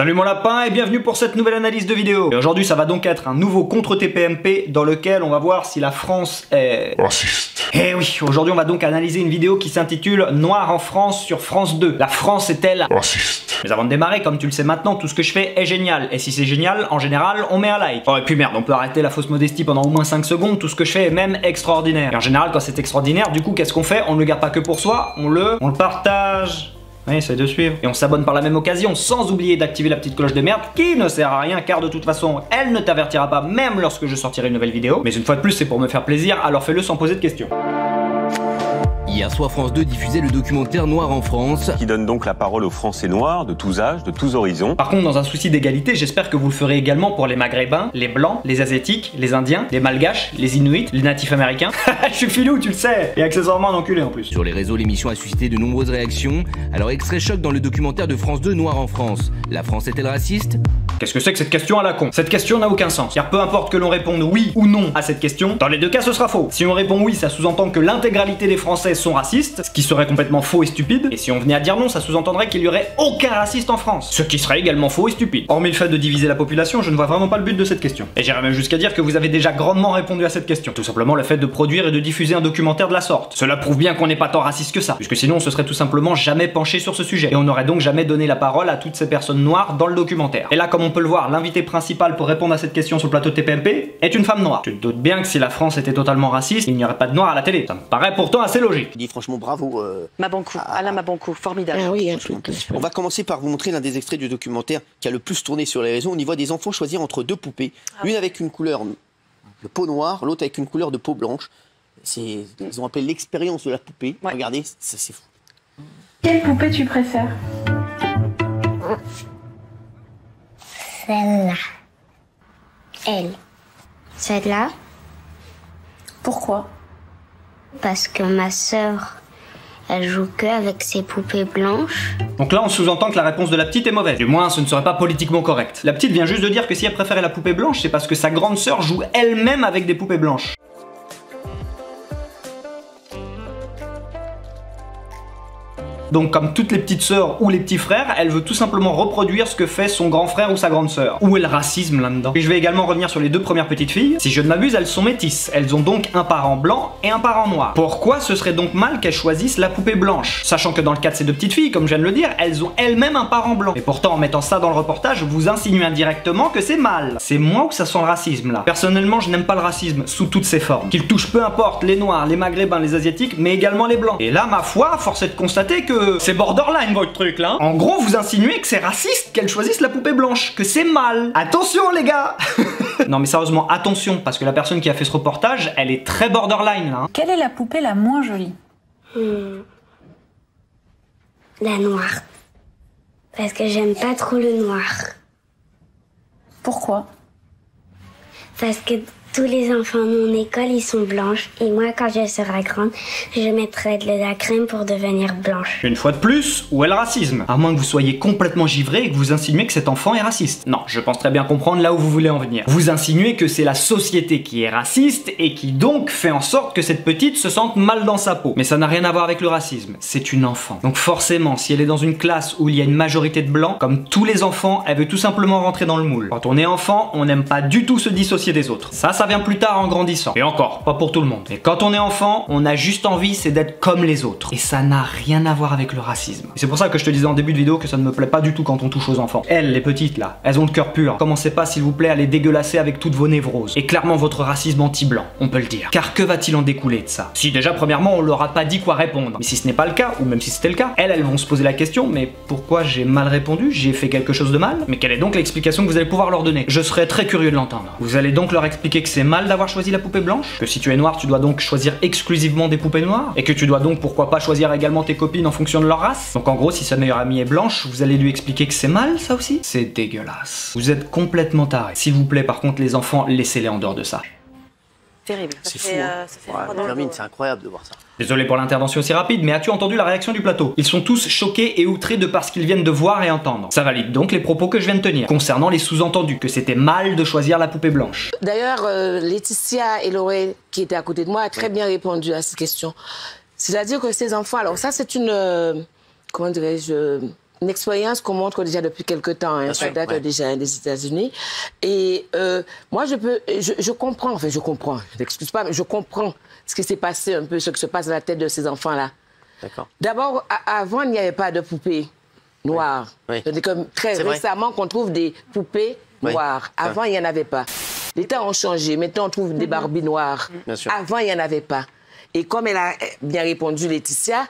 Salut mon lapin et bienvenue pour cette nouvelle analyse de vidéo. Et aujourd'hui ça va donc être un nouveau contre-TPMP dans lequel on va voir si la France est... raciste. Eh oui, aujourd'hui on va donc analyser une vidéo qui s'intitule Noir en France sur France 2. La France est-elle Raciste. Mais avant de démarrer, comme tu le sais maintenant, tout ce que je fais est génial. Et si c'est génial, en général, on met un like. Oh et puis merde, on peut arrêter la fausse modestie pendant au moins 5 secondes, tout ce que je fais est même extraordinaire. Et en général, quand c'est extraordinaire, du coup, qu'est-ce qu'on fait? On ne le garde pas que pour soi, on le partage. Oui, essaye de suivre. Et on s'abonne par la même occasion, sans oublier d'activer la petite cloche de merde qui ne sert à rien car de toute façon, elle ne t'avertira pas même lorsque je sortirai une nouvelle vidéo. Mais une fois de plus, c'est pour me faire plaisir, alors fais-le sans poser de questions. Hier soir, France 2 diffusait le documentaire Noir en France, qui donne donc la parole aux Français noirs de tous âges, de tous horizons. Par contre, dans un souci d'égalité, j'espère que vous le ferez également pour les Maghrébins, les Blancs, les Asiatiques, les Indiens, les Malgaches, les Inuits, les Natifs Américains. Je suis filou, tu le sais, et accessoirement un enculé en plus. Sur les réseaux, l'émission a suscité de nombreuses réactions. Alors, extrait choc dans le documentaire de France 2 Noir en France. La France est-elle raciste? Qu'est-ce que c'est que cette question à la con? Cette question n'a aucun sens, car peu importe que l'on réponde oui ou non à cette question, dans les deux cas ce sera faux. Si on répond oui, ça sous-entend que l'intégralité des Français sont racistes, ce qui serait complètement faux et stupide, et si on venait à dire non, ça sous-entendrait qu'il y aurait aucun raciste en France, ce qui serait également faux et stupide. Hormis le fait de diviser la population, je ne vois vraiment pas le but de cette question. Et j'irais même jusqu'à dire que vous avez déjà grandement répondu à cette question. Tout simplement le fait de produire et de diffuser un documentaire de la sorte. Cela prouve bien qu'on n'est pas tant raciste que ça, puisque sinon on se serait tout simplement jamais penché sur ce sujet, et on n'aurait donc jamais donné la parole à toutes ces personnes noires dans le documentaire. Et là, comme on peut le voir, l'invité principal pour répondre à cette question sur le plateau de TPMP est une femme noire. Tu te doutes bien que si la France était totalement raciste, il n'y aurait pas de noirs à la télé. Ça me paraît pourtant assez logique. Je dis franchement bravo. Mabankou, Alain Mabankou, formidable. Ah oui, On va commencer par vous montrer l'un des extraits du documentaire qui a le plus tourné sur les réseaux. On y voit des enfants choisir entre deux poupées, l'une avec une couleur de peau noire, l'autre avec une couleur de peau blanche. Ils ont appelé l'expérience de la poupée. Ouais. Regardez, ça c'est fou. Quelle poupée tu préfères? Celle-là. Elle. Celle-là, Pourquoi? parce que ma sœur, elle joue que avec ses poupées blanches. Donc là, on sous-entend que la réponse de la petite est mauvaise. Du moins, ce ne serait pas politiquement correct. La petite vient juste de dire que si elle préférait la poupée blanche, c'est parce que sa grande sœur joue elle-même avec des poupées blanches. Donc comme toutes les petites sœurs ou les petits frères, elle veut tout simplement reproduire ce que fait son grand frère ou sa grande sœur. Où est le racisme là-dedans? Et je vais également revenir sur les deux premières petites filles. Si je ne m'abuse, elles sont métisses. Elles ont donc un parent blanc et un parent noir. Pourquoi ce serait donc mal qu'elles choisissent la poupée blanche? Sachant que dans le cas de ces deux petites filles, comme je viens de le dire, elles ont elles-mêmes un parent blanc. Et pourtant, en mettant ça dans le reportage, vous insinuez indirectement que c'est mal. C'est moi ou ça sent le racisme là? Personnellement, je n'aime pas le racisme sous toutes ses formes. Qu'il touche peu importe les noirs, les maghrébins, les asiatiques, mais également les blancs. Et là, ma foi, force est de constater que c'est borderline votre truc là. En gros, vous insinuez que c'est raciste qu'elles choisissent la poupée blanche, que c'est mal. Attention les gars. Non mais sérieusement, attention, parce que la personne qui a fait ce reportage, elle est très borderline là. Quelle est la poupée la moins jolie? La noire. Parce que j'aime pas trop le noir. Pourquoi? Parce que tous les enfants de mon école, ils sont blanches. Et moi, quand je serai grande, je mettrai de la crème pour devenir blanche. Une fois de plus, où est le racisme? À moins que vous soyez complètement givré et que vous insinuez que cet enfant est raciste. Non, je pense très bien comprendre là où vous voulez en venir. Vous insinuez que c'est la société qui est raciste et qui donc fait en sorte que cette petite se sente mal dans sa peau. Mais ça n'a rien à voir avec le racisme, c'est une enfant. Donc forcément, si elle est dans une classe où il y a une majorité de blancs, comme tous les enfants, elle veut tout simplement rentrer dans le moule. Quand on est enfant, on n'aime pas du tout se dissocier des autres. Ça vient plus tard en grandissant. Et encore, pas pour tout le monde. Et quand on est enfant, on a juste envie, c'est d'être comme les autres. Et ça n'a rien à voir avec le racisme. Et c'est pour ça que je te disais en début de vidéo que ça ne me plaît pas du tout quand on touche aux enfants. Elles, les petites là, elles ont le cœur pur. Commencez pas, s'il vous plaît, à les dégueulasser avec toutes vos névroses. Et clairement votre racisme anti-blanc, on peut le dire. Car que va-t-il en découler de ça? Si déjà, premièrement, on leur a pas dit quoi répondre. Mais si ce n'est pas le cas, ou même si c'était le cas, elles vont se poser la question, mais pourquoi j'ai mal répondu? J'ai fait quelque chose de mal? Mais quelle est donc l'explication que vous allez pouvoir leur donner? Je serais très curieux de l'entendre. Vous allez donc leur expliquer que c'est mal d'avoir choisi la poupée blanche, que si tu es noir tu dois donc choisir exclusivement des poupées noires, et que tu dois donc pourquoi pas choisir également tes copines en fonction de leur race. Donc en gros, si sa meilleure amie est blanche, vous allez lui expliquer que c'est mal ça aussi? C'est dégueulasse. Vous êtes complètement tarés. S'il vous plaît, par contre les enfants, laissez-les en dehors de ça. Terrible. C'est fou. Hein. Ça fait froid dans le Hermine, dos. c'est incroyable de voir ça. Désolé pour l'intervention aussi rapide, mais as-tu entendu la réaction du plateau? Ils sont tous choqués et outrés de par ce qu'ils viennent de voir et entendre. Ça valide donc les propos que je viens de tenir, concernant les sous-entendus, que c'était mal de choisir la poupée blanche. D'ailleurs, Laetitia Eloé, qui était à côté de moi, a très bien répondu à cette question. C'est-à-dire que ces enfants, alors ça c'est une, comment dirais-je, une expérience qu'on montre déjà depuis quelque temps. Hein, ça date déjà des États-Unis. Et moi, je comprends, enfin je comprends, je n'excuse pas, mais je comprends ce qui s'est passé un peu, ce qui se passe dans la tête de ces enfants-là. D'accord. D'abord, avant, il n'y avait pas de poupées noires. Oui. C'est comme très récemment qu'on trouve des poupées noires. Avant, il n'y en avait pas. Les temps ont changé. Maintenant, on trouve des Barbies noires. Bien sûr. Avant, il n'y en avait pas. Et comme elle a bien répondu, Laetitia,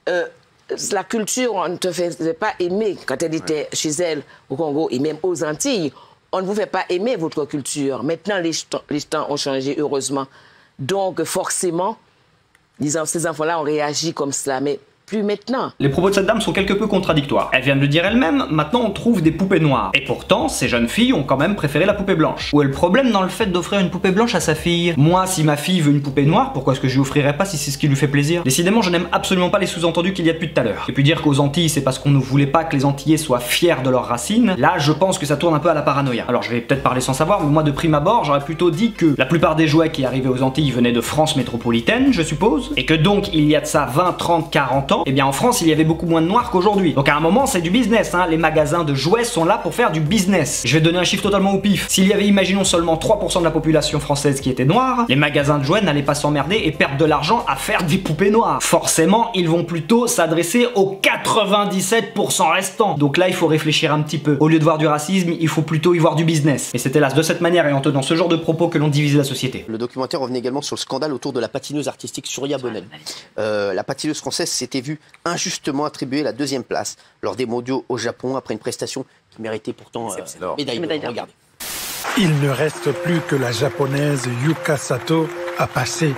la culture, on ne te faisait pas aimer quand elle était chez elle au Congo et même aux Antilles. On ne vous fait pas aimer votre culture. Maintenant, les temps ont changé, heureusement. Donc, forcément, ces enfants-là ont réagi comme cela. Mais plus maintenant. Les propos de cette dame sont quelque peu contradictoires. Elle vient de le dire elle-même, maintenant on trouve des poupées noires. Et pourtant, ces jeunes filles ont quand même préféré la poupée blanche. Où est le problème dans le fait d'offrir une poupée blanche à sa fille? Moi, si ma fille veut une poupée noire, pourquoi est-ce que je lui offrirais pas si c'est ce qui lui fait plaisir? Décidément, je n'aime absolument pas les sous-entendus qu'il y a depuis tout à l'heure. Et puis dire qu'aux Antilles, c'est parce qu'on ne voulait pas que les Antillais soient fiers de leurs racines, là, je pense que ça tourne un peu à la paranoïa. Alors, je vais peut-être parler sans savoir, mais moi, de prime abord, j'aurais plutôt dit que la plupart des jouets qui arrivaient aux Antilles venaient de France métropolitaine, je suppose, et que donc, il y a de ça 20, 30, 40 ans, eh bien, en France, il y avait beaucoup moins de noirs qu'aujourd'hui. Donc à un moment, c'est du business, hein. Les magasins de jouets sont là pour faire du business. Je vais donner un chiffre totalement au pif. S'il y avait, imaginons, seulement 3% de la population française qui était noire, les magasins de jouets n'allaient pas s'emmerder et perdre de l'argent à faire des poupées noires. Forcément, ils vont plutôt s'adresser aux 97% restants. Donc là, il faut réfléchir un petit peu. Au lieu de voir du racisme, il faut plutôt y voir du business. Et c'est hélas de cette manière et en tenant ce genre de propos que l'on divise la société. Le documentaire revenait également sur le scandale autour de la patineuse artistique Surya Bonali. La patineuse française s'était vue injustement attribuer la 2e place lors des mondiaux au Japon après une prestation qui méritait pourtant médaille d'or. Regardez. Il ne reste plus que la japonaise Yuka Sato à passer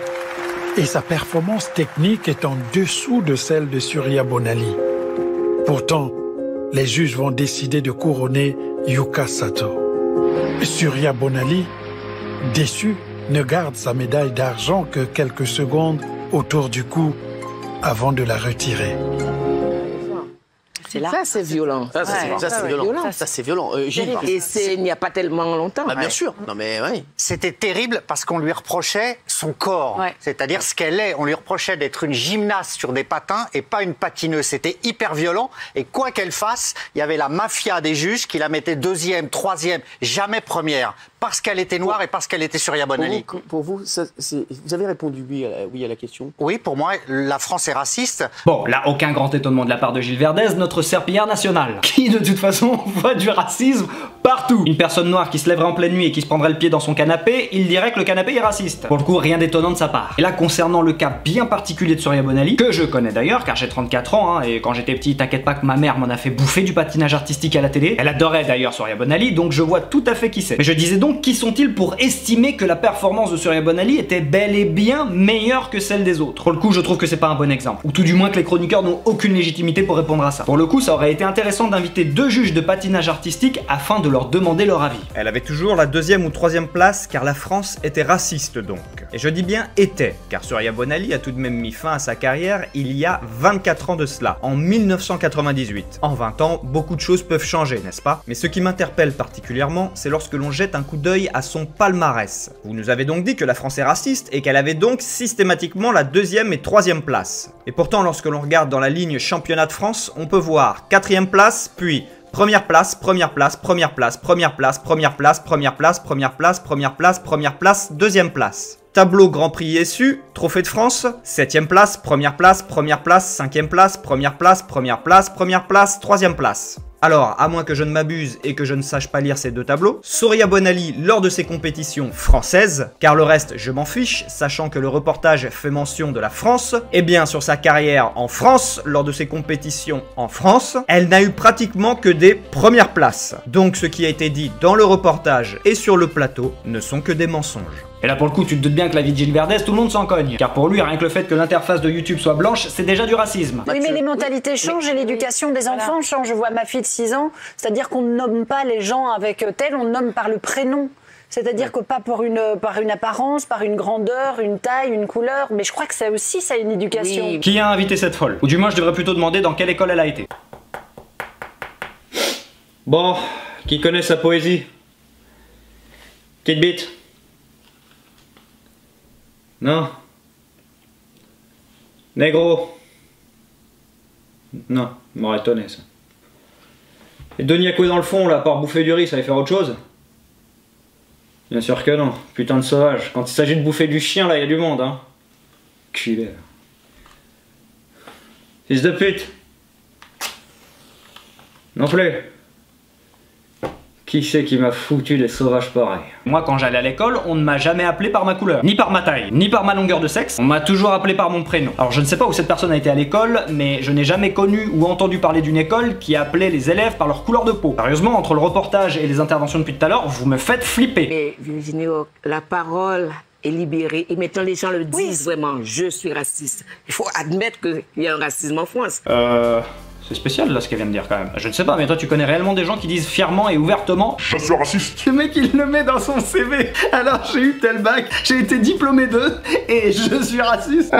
et sa performance technique est en dessous de celle de Surya Bonali. Pourtant, les juges vont décider de couronner Yuka Sato. Surya Bonali, déçu, ne garde sa médaille d'argent que quelques secondes autour du cou avant de la retirer. Ça, c'est violent. Ça, c'est violent. Ça, c'est violent. Et il n'y a pas tellement longtemps. Bah, bien sûr. Non, mais C'était terrible parce qu'on lui reprochait son corps. C'est-à-dire ce qu'elle est. On lui reprochait d'être une gymnaste sur des patins et pas une patineuse. C'était hyper violent. Et quoi qu'elle fasse, il y avait la mafia des juges qui la mettaient 2e, 3e, jamais 1re. Parce qu'elle était noire et parce qu'elle était Surya Bonali. Pour vous, vous avez répondu oui à la question? Oui, pour moi, la France est raciste. Bon, là, aucun grand étonnement de la part de Gilles Verdez, notre serpillière national, qui de toute façon voit du racisme partout. Une personne noire qui se lèverait en pleine nuit et qui se prendrait le pied dans son canapé, il dirait que le canapé est raciste. Pour le coup, rien d'étonnant de sa part. Et là, concernant le cas bien particulier de Surya Bonali, que je connais d'ailleurs, car j'ai 34 ans, hein, et quand j'étais petit, t'inquiète pas que ma mère m'en a fait bouffer du patinage artistique à la télé. Elle adorait d'ailleurs Surya Bonali, donc je vois tout à fait qui c'est. Mais je disais donc, qui sont-ils pour estimer que la performance de Surya Bonali était bel et bien meilleure que celle des autres? Pour le coup, je trouve que c'est pas un bon exemple. Ou tout du moins que les chroniqueurs n'ont aucune légitimité pour répondre à ça. Pour le coup, ça aurait été intéressant d'inviter 2 juges de patinage artistique afin de leur demander leur avis. Elle avait toujours la 2e ou 3e place car la France était raciste donc. Et je dis bien était, car Surya Bonali a tout de même mis fin à sa carrière il y a 24 ans de cela, en 1998. En 20 ans, beaucoup de choses peuvent changer, n'est-ce pas? Mais ce qui m'interpelle particulièrement, c'est lorsque l'on jette un coup d'œil à son palmarès. Vous nous avez donc dit que la France est raciste et qu'elle avait donc systématiquement la 2e et 3e place. Et pourtant, lorsque l'on regarde dans la ligne championnat de France, on peut voir 4e place, puis première place, première place, première place, première place, première place, première place, première place, première place, première place, 2e place. Tableau Grand Prix ISU, Trophée de France, 7e place, première place, première place, 5e place, première place, première place, première place, 3e place. Alors, à moins que je ne m'abuse et que je ne sache pas lire ces 2 tableaux, Surya Bonali lors de ses compétitions françaises, car le reste je m'en fiche, sachant que le reportage fait mention de la France, et bien sur sa carrière en France, lors de ses compétitions en France, elle n'a eu pratiquement que des premières places. Donc ce qui a été dit dans le reportage et sur le plateau ne sont que des mensonges. Et là pour le coup tu te doutes bien que la vie de Gilles Verdez, tout le monde s'en cogne. Car pour lui, rien que le fait que l'interface de YouTube soit blanche, c'est déjà du racisme. Oui mais les mentalités changent et l'éducation des enfants change. Je vois ma fille de 6 ans, c'est-à-dire qu'on ne nomme pas les gens avec tel, on nomme par le prénom. C'est-à-dire que pas par une apparence, par une grandeur, une taille, une couleur, mais je crois que ça aussi, ça a une éducation. Oui. Qui a invité cette folle? Ou du moins je devrais plutôt demander dans quelle école elle a été. Bon, qui connaît sa poésie? Petite bite? Non. Négro? Non, m'aurait étonné ça. Et Denis à quoi dans le fond, là, à part bouffer du riz, ça allait faire autre chose? Bien sûr que non, putain de sauvage. Quand il s'agit de bouffer du chien, là, il y a du monde, hein. Culé. Fils de pute. Non plus. Qui c'est qui m'a foutu des sauvages pareils? Moi, quand j'allais à l'école, on ne m'a jamais appelé par ma couleur, ni par ma taille, ni par ma longueur de sexe. On m'a toujours appelé par mon prénom. Alors je ne sais pas où cette personne a été à l'école, mais je n'ai jamais connu ou entendu parler d'une école qui appelait les élèves par leur couleur de peau. Sérieusement, entre le reportage et les interventions depuis tout à l'heure, vous me faites flipper. Mais Virginie, la parole est libérée et maintenant les gens le disent vraiment, je suis raciste. Il faut admettre qu'il y a un racisme en France. C'est spécial là ce qu'elle vient de dire quand même. Je ne sais pas, mais toi tu connais réellement des gens qui disent fièrement et ouvertement je suis raciste. Le mec il le met dans son CV. Alors j'ai eu tel bac, j'ai été diplômé de et je suis raciste.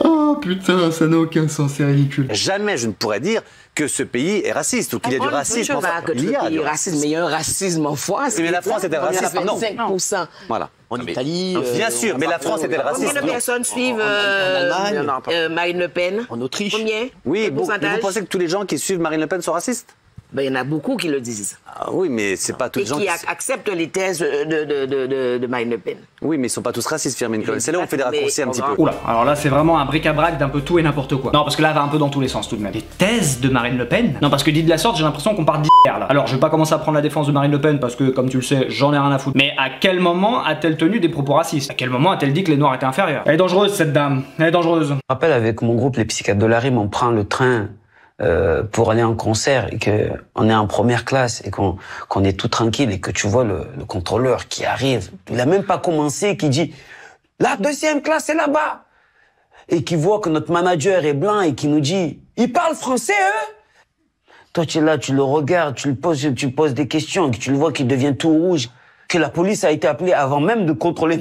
Oh putain, ça n'a aucun sens, c'est ridicule. Jamais je ne pourrais dire que ce pays est raciste ou qu'il y a du racisme. Il y a du racisme, mais il y a un racisme en France. Mais la France était raciste. Non. 25%. Voilà. En Italie. Bien sûr, mais la France était raciste. Combien de personnes suivent Marine Le Pen? En Autriche. Combien? Oui, vous pensez que tous les gens qui suivent Marine Le Pen sont racistes? Ben, il y en a beaucoup qui le disent. Ah, oui, mais c'est pas tous les gens qui acceptent les thèses de Marine Le Pen. Oui, mais ils sont pas tous racistes, Firmin Cohen. C'est là où on fait des raccourcis un petit peu. Oula, alors là c'est vraiment un bric-à-brac d'un peu tout et n'importe quoi. Non, parce que là elle va un peu dans tous les sens tout de même. Les thèses de Marine Le Pen? Non, parce que dit de la sorte, j'ai l'impression qu'on part d'hier là. Alors je vais pas commencer à prendre la défense de Marine Le Pen parce que, comme tu le sais, j'en ai rien à foutre. Mais à quel moment a-t-elle tenu des propos racistes? À quel moment a-t-elle dit que les Noirs étaient inférieurs? Elle est dangereuse cette dame, elle est dangereuse. Je me rappelle avec mon groupe Les Psychiatres de la Rime, on prend le train pour aller en concert et qu'on est en première classe et qu'on est tout tranquille et que tu vois le contrôleur qui arrive, il a même pas commencé, qui dit « La deuxième classe est là-bas » et qui voit que notre manager est blanc et qui nous dit « Ils parlent français, eux ?» Toi, tu es là, tu le regardes, tu poses des questions, et tu le vois qu'il devient tout rouge, que la police a été appelée avant même de contrôler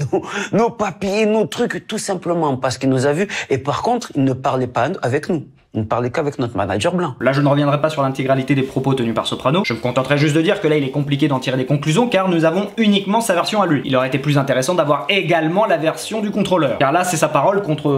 nos papiers, nos trucs, tout simplement parce qu'il nous a vus. Et par contre, il ne parlait pas avec nous. On ne parlait qu'avec notre manager blanc. Là, je ne reviendrai pas sur l'intégralité des propos tenus par Soprano. Je me contenterai juste de dire que là, il est compliqué d'en tirer des conclusions car nous avons uniquement sa version à lui. Il aurait été plus intéressant d'avoir également la version du contrôleur. Car là, c'est sa parole contre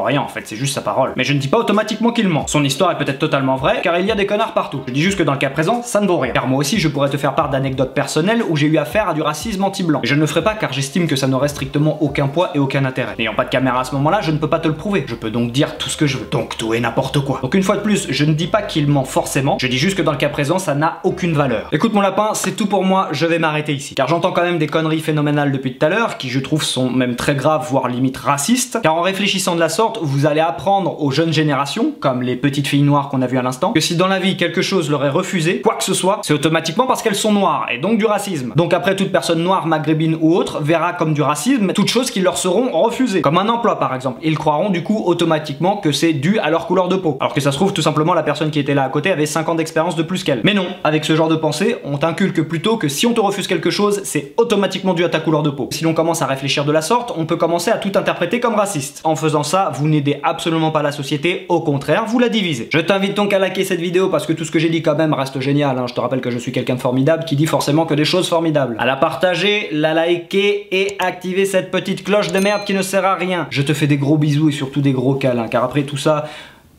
rien en fait, c'est juste sa parole. Mais je ne dis pas automatiquement qu'il ment. Son histoire est peut-être totalement vraie car il y a des connards partout. Je dis juste que dans le cas présent, ça ne vaut rien. Car moi aussi, je pourrais te faire part d'anecdotes personnelles où j'ai eu affaire à du racisme anti-blanc. Mais je ne le ferai pas car j'estime que ça n'aurait strictement aucun poids et aucun intérêt. N'ayant pas de caméra à ce moment-là, je ne peux pas te le prouver. Je peux donc dire tout ce que je veux. Donc tout et n'importe quoi. Donc une fois de plus, je ne dis pas qu'il ment forcément, je dis juste que dans le cas présent, ça n'a aucune valeur. Écoute mon lapin, c'est tout pour moi, je vais m'arrêter ici. Car j'entends quand même des conneries phénoménales depuis tout à l'heure, qui je trouve sont même très graves, voire limite racistes. Car en réfléchissant de la sorte, vous allez apprendre aux jeunes générations, comme les petites filles noires qu'on a vues à l'instant, que si dans la vie quelque chose leur est refusé, quoi que ce soit, c'est automatiquement parce qu'elles sont noires, et donc du racisme. Donc après, toute personne noire, maghrébine ou autre, verra comme du racisme toutes choses qui leur seront refusées. Comme un emploi par exemple. Ils croiront du coup automatiquement que c'est dû à leur couleur de peau. Alors que ça se trouve, tout simplement, la personne qui était là à côté avait 5 ans d'expérience de plus qu'elle. Mais non, avec ce genre de pensée, on t'inculque plutôt que si on te refuse quelque chose, c'est automatiquement dû à ta couleur de peau. Si l'on commence à réfléchir de la sorte, on peut commencer à tout interpréter comme raciste. En faisant ça, vous n'aidez absolument pas la société, au contraire, vous la divisez. Je t'invite donc à liker cette vidéo parce que tout ce que j'ai dit quand même reste génial, hein. Je te rappelle que je suis quelqu'un de formidable qui dit forcément que des choses formidables. À la partager, la liker et activer cette petite cloche de merde qui ne sert à rien. Je te fais des gros bisous et surtout des gros câlins, car après tout ça,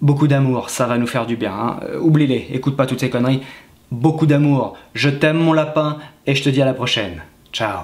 beaucoup d'amour, ça va nous faire du bien, hein. Oublie-les, écoute pas toutes ces conneries. Beaucoup d'amour, je t'aime mon lapin, et je te dis à la prochaine. Ciao.